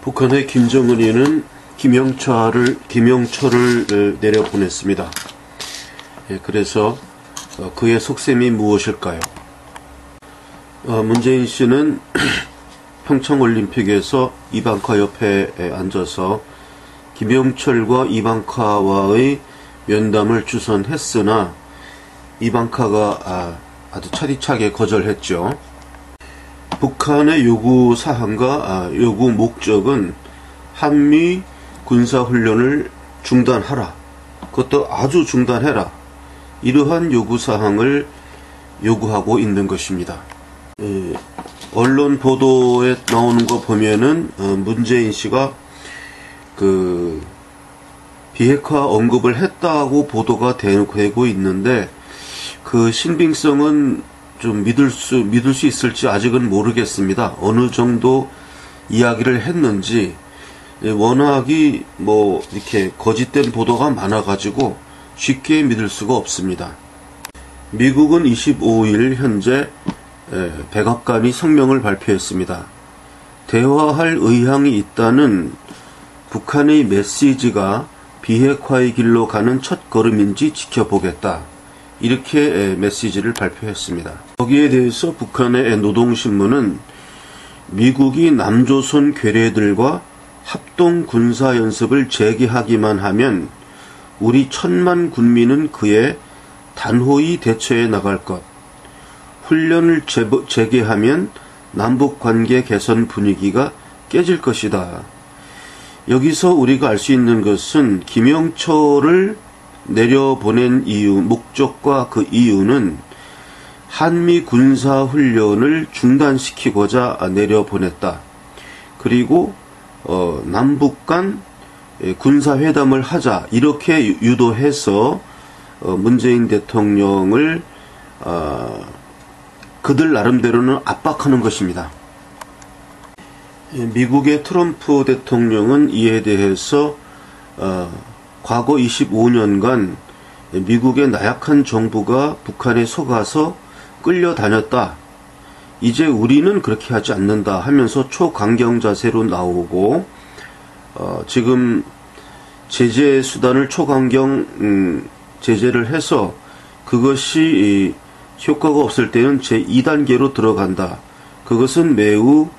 북한의 김정은이는 김영철을 내려보냈습니다. 그래서 그의 속셈이 무엇일까요? 문재인 씨는 평창올림픽에서 이방카 옆에 앉아서 김영철과 이방카와의 면담을 주선했으나 이방카가 아주 차디차게 거절했죠. 북한의 요구 사항과 요구 목적은 한미 군사훈련을 중단하라. 그것도 아주 중단해라. 이러한 요구 사항을 요구하고 있는 것입니다. 언론 보도에 나오는 거 보면은 문재인 씨가 그 비핵화 언급을 했다고 보도가 되고 있는데 그 신빙성은 좀 믿을 수 있을지 아직은 모르겠습니다. 어느 정도 이야기를 했는지 워낙이 이렇게 거짓된 보도가 많아가지고 쉽게 믿을 수가 없습니다. 미국은 25일 현재 백악관이 성명을 발표했습니다. 대화할 의향이 있다는 북한의 메시지가 비핵화의 길로 가는 첫 걸음인지 지켜보겠다. 이렇게 메시지를 발표했습니다. 거기에 대해서 북한의 노동신문은 미국이 남조선 괴뢰들과 합동 군사연습을 재개하기만 하면 우리 1000만 군민은 그에 단호히 대처해 나갈 것. 훈련을 재개하면 남북관계 개선 분위기가 깨질 것이다. 여기서 우리가 알 수 있는 것은 김영철을 내려보낸 이유, 목적과 그 이유는 한미 군사훈련을 중단시키고자 내려보냈다. 그리고 남북 간 군사회담을 하자 이렇게 유도해서 문재인 대통령을 그들 나름대로는 압박하는 것입니다. 미국의 트럼프 대통령은 이에 대해서 과거 25년간 미국의 나약한 정부가 북한에 속아서 끌려다녔다. 이제 우리는 그렇게 하지 않는다 하면서 초강경 자세로 나오고 지금 제재 수단을 초강경 제재를 해서 그것이 효과가 없을 때는 제2단계로 들어간다. 그것은 매우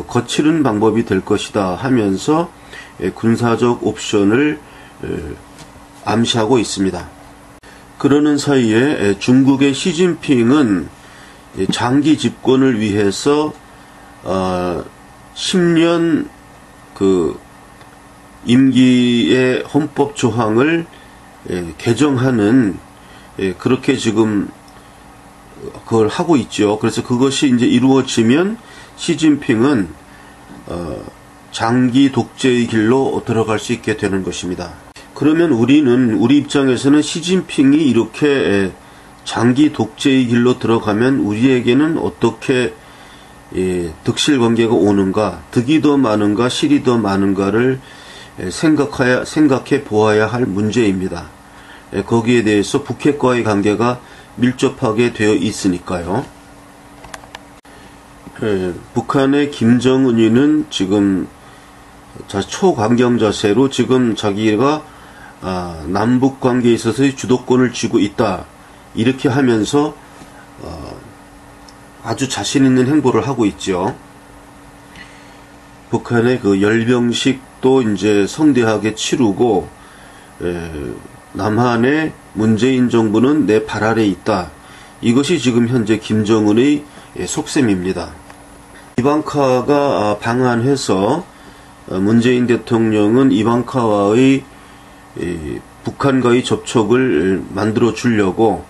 거칠은 방법이 될 것이다 하면서 군사적 옵션을 암시하고 있습니다. 그러는 사이에 중국의 시진핑은 장기 집권을 위해서 10년 그 임기의 헌법 조항을 개정하는 그렇게 지금 그걸 하고 있죠. 그래서 그것이 이제 이루어지면 시진핑은 장기 독재의 길로 들어갈 수 있게 되는 것입니다. 그러면 우리 입장에서는 시진핑이 이렇게 장기 독재의 길로 들어가면 우리에게는 어떻게 득실 관계가 오는가, 득이 더 많은가, 실이 더 많은가를 생각해 보아야 할 문제입니다. 거기에 대해서 북핵과의 관계가 밀접하게 되어 있으니까요. 북한의 김정은이는 지금 초강경 자세로 지금 자기가 남북 관계에 있어서의 주도권을 쥐고 있다. 이렇게 하면서 아주 자신 있는 행보를 하고 있죠. 북한의 그 열병식도 이제 성대하게 치르고 남한의 문재인 정부는 내 발 아래 있다. 이것이 지금 현재 김정은의 속셈입니다. 이방카가 방한해서 문재인 대통령은 이방카와의 북한과의 접촉을 만들어 주려고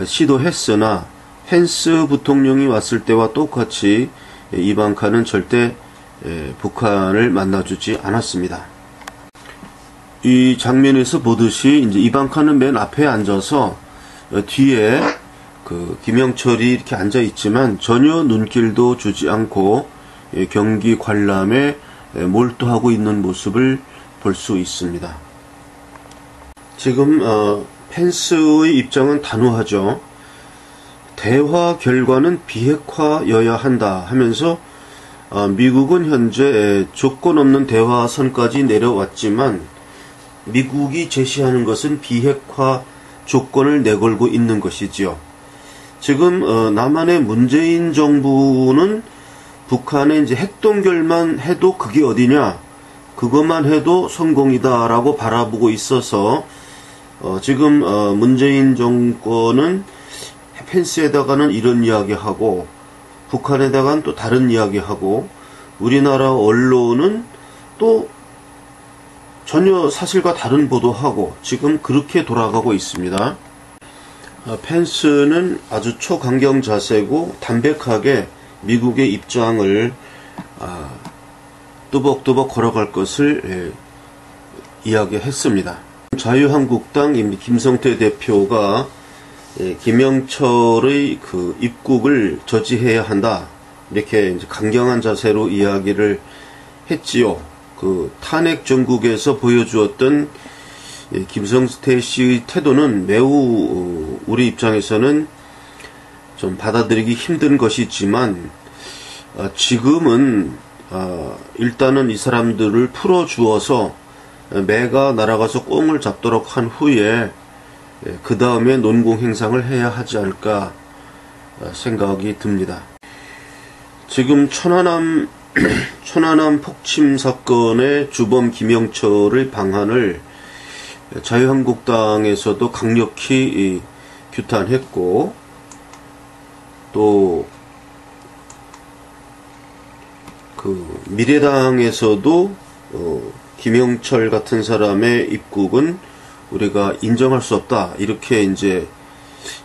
시도했으나 펜스 부통령이 왔을 때와 똑같이 이방카는 절대 북한을 만나주지 않았습니다. 이 장면에서 보듯이 이제 이방카는 맨 앞에 앉아서 뒤에 그 김영철이 이렇게 앉아 있지만 전혀 눈길도 주지 않고 경기 관람에 몰두하고 있는 모습을 볼 수 있습니다. 지금 펜스의 입장은 단호하죠. 대화 결과는 비핵화여야 한다 하면서 미국은 현재 조건 없는 대화선까지 내려왔지만 미국이 제시하는 것은 비핵화 조건을 내걸고 있는 것이지요. 지금 남한의 문재인 정부는 북한의 이제 핵동결만 해도 그게 어디냐, 그것만 해도 성공이다라고 바라보고 있어서 지금 문재인 정권은 펜스에다가는 이런 이야기하고 북한에다가는 또 다른 이야기하고 우리나라 언론은 또 전혀 사실과 다른 보도하고 지금 그렇게 돌아가고 있습니다. 펜스는 아주 초강경 자세고 담백하게 미국의 입장을 뚜벅뚜벅 걸어갈 것을 이야기했습니다. 자유한국당 김성태 대표가 김영철의 그 입국을 저지해야 한다, 이렇게 이제 강경한 자세로 이야기를 했지요. 그 탄핵 정국에서 보여주었던 김성태 씨의 태도는 매우 우리 입장에서는 좀 받아들이기 힘든 것이지만 지금은 일단은 이 사람들을 풀어주어서 매가 날아가서 꽁을 잡도록 한 후에 그 다음에 논공 행상을 해야 하지 않을까 생각이 듭니다. 지금 천안함 폭침 사건의 주범 김영철의 방한을 자유한국당에서도 강력히 규탄했고, 또 그 미래당에서도 김영철 같은 사람의 입국은 우리가 인정할 수 없다, 이렇게 이제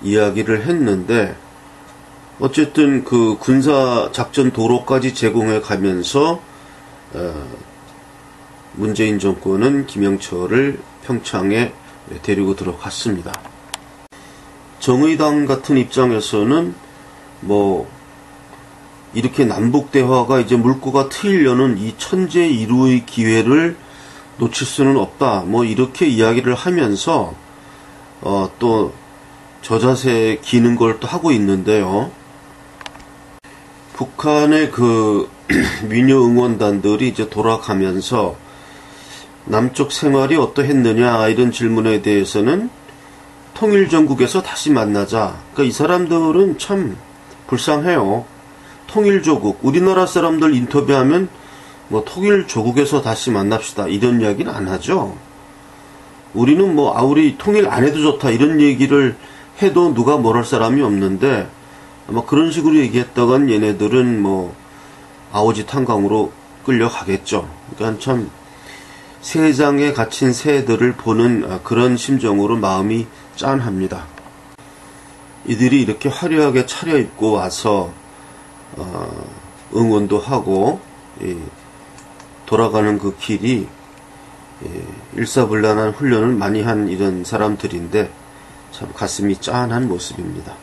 이야기를 했는데, 어쨌든 그 군사 작전 도로까지 제공해 가면서 문재인 정권은 김영철을 평창에 데리고 들어갔습니다. 정의당 같은 입장에서는 뭐 이렇게 남북 대화가 이제 물꼬가 트이려는 이 천재 일우의 기회를 놓칠 수는 없다, 뭐 이렇게 이야기를 하면서 또 저자세 기는 걸 또 하고 있는데요. 북한의 그 미녀 응원단들이 이제 돌아가면서 남쪽 생활이 어떠했느냐, 이런 질문에 대해서는 통일전국에서 다시 만나자. 그러니까 이 사람들은 참 불쌍해요. 통일조국, 우리나라 사람들 인터뷰하면 뭐 통일조국에서 다시 만납시다, 이런 이야기는 안 하죠. 우리는 뭐 우리 통일 안 해도 좋다, 이런 얘기를 해도 누가 뭘 할 사람이 없는데, 아마 그런 식으로 얘기했다간 얘네들은 뭐 아오지 탄광으로 끌려가겠죠. 그러니까 참 세상에 갇힌 새들을 보는 그런 심정으로 마음이 짠합니다. 이들이 이렇게 화려하게 차려입고 와서 응원도 하고 돌아가는 그 길이 일사불란한 훈련을 많이 한 이런 사람들인데 참 가슴이 짠한 모습입니다.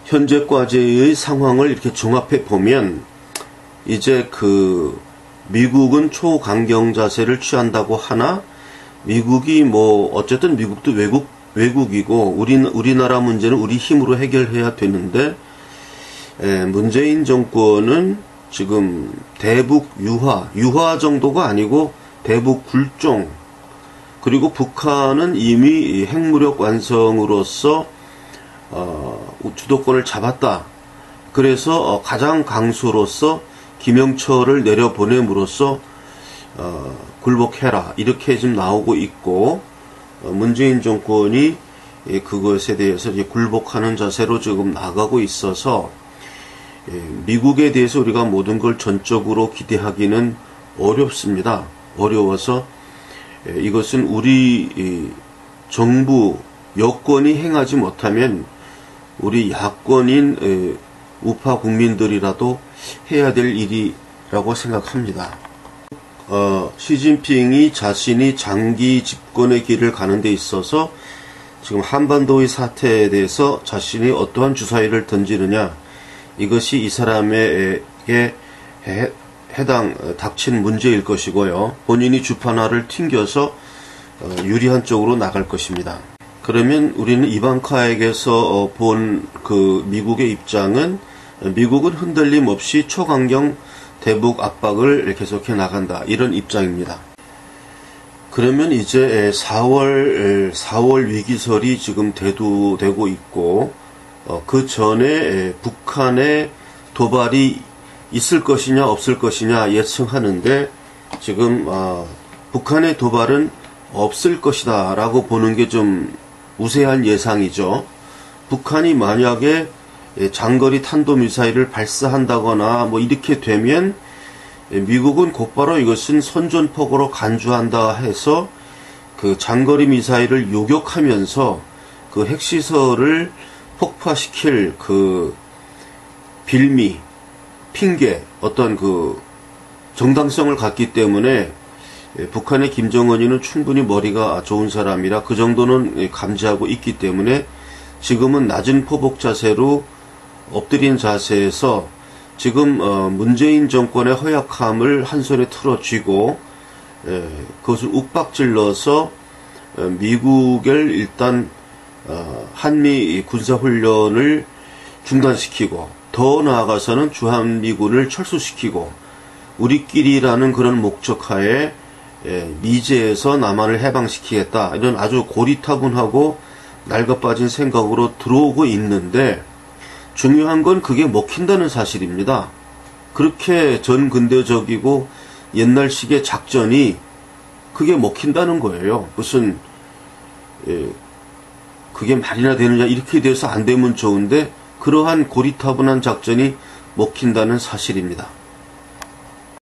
현재 과제의 상황을 이렇게 종합해 보면 이제 그 미국은 초강경 자세를 취한다고 하나, 미국이 뭐 어쨌든 미국도 외국이고 우리나라 문제는 우리 힘으로 해결해야 되는데, 문재인 정권은 지금 대북 유화 정도가 아니고 대북 굴종, 그리고 북한은 이미 핵무력 완성으로서 주도권을 잡았다. 그래서 가장 강수로서 김영철을 내려보냄으로써 굴복해라, 이렇게 지금 나오고 있고, 문재인 정권이 그것에 대해서 이제 굴복하는 자세로 지금 나가고 있어서 미국에 대해서 우리가 모든 걸 전적으로 기대하기는 어렵습니다. 어려워서 이것은 우리 정부 여권이 행하지 못하면 우리 야권인 우파 국민들이라도 해야 될 일이라고 생각합니다. 시진핑이 자신이 장기 집권의 길을 가는 데 있어서 지금 한반도의 사태에 대해서 자신이 어떠한 주사위를 던지느냐, 이것이 이 사람에게 닥친 문제일 것이고요. 본인이 주판 하나를 튕겨서 유리한 쪽으로 나갈 것입니다. 그러면 우리는 이방카에게서 본 그 미국의 입장은 미국은 흔들림 없이 초강경 대북 압박을 계속해 나간다. 이런 입장입니다. 그러면 이제 4월 위기설이 지금 대두되고 있고, 그 전에 북한의 도발이 있을 것이냐 없을 것이냐 예측하는데, 지금 북한의 도발은 없을 것이다 라고 보는 게 좀 우세한 예상이죠. 북한이 만약에 장거리 탄도미사일을 발사한다거나 뭐 이렇게 되면 미국은 곧바로 이것은 선전포고로 간주한다 해서 그 장거리 미사일을 요격하면서 그 핵시설을 폭파시킬 그 빌미, 핑계, 어떤 그 정당성을 갖기 때문에 북한의 김정은이는 충분히 머리가 좋은 사람이라 그 정도는 감지하고 있기 때문에 지금은 낮은 포복 자세로 엎드린 자세에서 지금 문재인 정권의 허약함을 한 손에 틀어쥐고 그것을 욱박질러서 미국을 일단 한미 군사훈련을 중단시키고 더 나아가서는 주한미군을 철수시키고 우리끼리라는 그런 목적하에 미제에서 남한을 해방시키겠다 이런 아주 고리타분하고 낡아빠진 생각으로 들어오고 있는데 중요한 건 그게 먹힌다는 사실입니다. 그렇게 전근대적이고 옛날식의 작전이 그게 먹힌다는 거예요. 무슨 그게 말이나 되느냐 이렇게 돼서 안 되면 좋은데 그러한 고리타분한 작전이 먹힌다는 사실입니다.